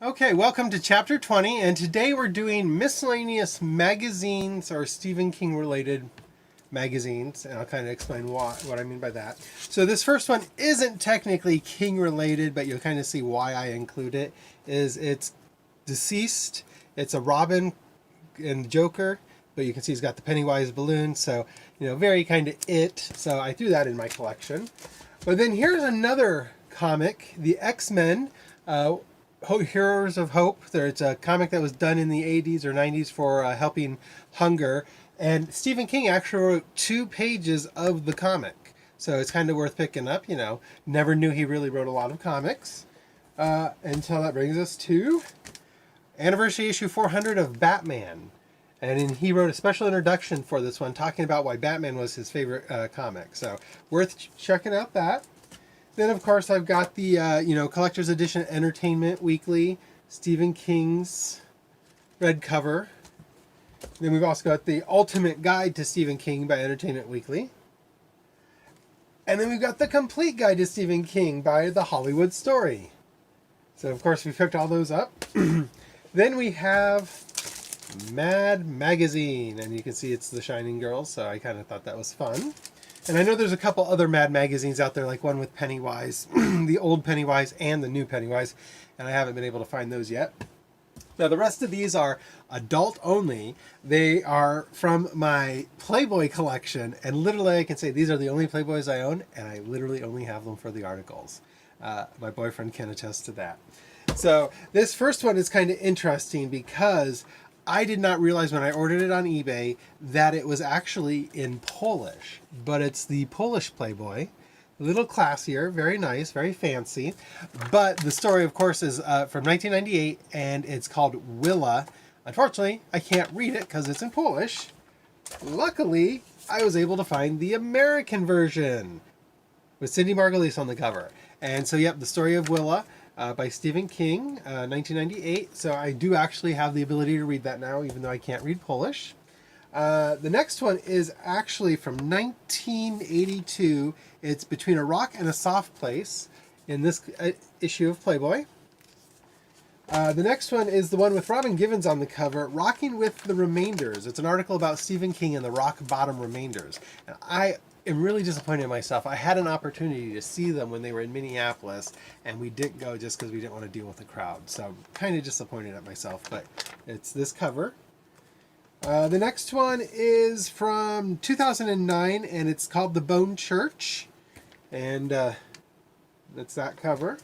Okay, welcome to chapter 20, and today we're doing miscellaneous magazines or Stephen King related magazines, and I'll kind of explain what I mean by that. So this first one isn't technically King related, but you'll kind of see why I include it. It's deceased, it's a Robin and Joker, but you can see he's got the Pennywise balloon, so very kind of it. So I threw that in my collection. But then here's another comic, the X-Men. Heroes of Hope. It's a comic that was done in the 80s or 90s for helping hunger. And Stephen King actually wrote 2 pages of the comic. So it's kind of worth picking up, Never knew he really wrote a lot of comics. Until that brings us to anniversary issue 400 of Batman. And he wrote a special introduction for this one talking about why Batman was his favorite comic. So worth checking out that. Then, of course, I've got the, Collector's Edition Entertainment Weekly, Stephen King's red cover. Then we've also got the Ultimate Guide to Stephen King by Entertainment Weekly. And then we've got the Complete Guide to Stephen King by The Hollywood Story. So, of course, we've picked all those up. Then we have Mad Magazine, and you can see it's the Shining Girls, so I kind of thought that was fun. And I know there's a couple other Mad magazines out there, like one with Pennywise, the old Pennywise and the new Pennywise, and I haven't been able to find those yet. Now, the rest of these are adult only. They are from my Playboy collection, and literally I can say these are the only Playboys I own, and I literally only have them for the articles. My boyfriend can attest to that. So this first one is kind of interesting because I did not realize when I ordered it on eBay that it was actually in Polish, but it's the Polish Playboy. A little classier, very nice, very fancy. But the story, of course, is from 1998, and it's called Willa. Unfortunately, I can't read it because it's in Polish. Luckily, I was able to find the American version with Cindy Margulies on the cover. And so, yep, the story of Willa. By Stephen King, 1998. So I do actually have the ability to read that now, even though I can't read Polish. The next one is actually from 1982. It's Between a Rock and a Soft Place in this issue of Playboy. The next one is the one with Robin Givens on the cover, Rocking with the Remainders. It's an article about Stephen King and the rock bottom remainders. And I am really disappointed in myself. I had an opportunity to see them when they were in Minneapolis, and we didn't go just because we didn't want to deal with the crowd. So I'm kind of disappointed at myself, but it's this cover. The next one is from 2009, and it's called The Bone Church, and that's that cover.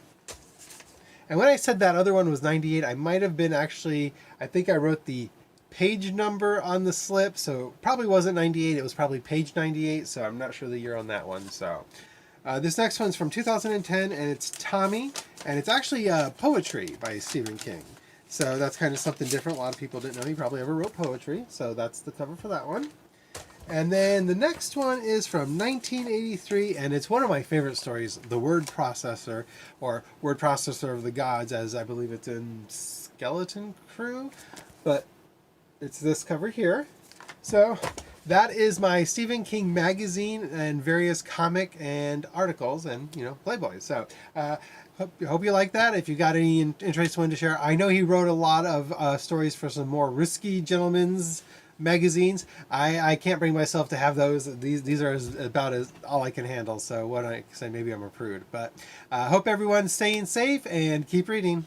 And when I said that other one was 98, I might have been actually, I think I wrote the page number on the slip, so it probably wasn't 98, it was probably page 98, so I'm not sure the year on that one. So this next one's from 2010, and it's Tommy, and it's actually poetry by Stephen King. So that's kind of something different. A lot of people didn't know he probably ever wrote poetry, so that's the cover for that one. And then the next one is from 1983, and it's one of my favorite stories, The Word Processor, or Word Processor of the Gods, as I believe it's in Skeleton Crew, but it's this cover here. So that is my Stephen King magazine and various comic and articles and, Playboy. So hope you like that. If you got any interesting one to share. I know he wrote a lot of stories for some more risky gentlemen's magazines. I can't bring myself to have those. These are about as all I can handle. So what I say, maybe I'm a prude. But hope everyone's staying safe and keep reading.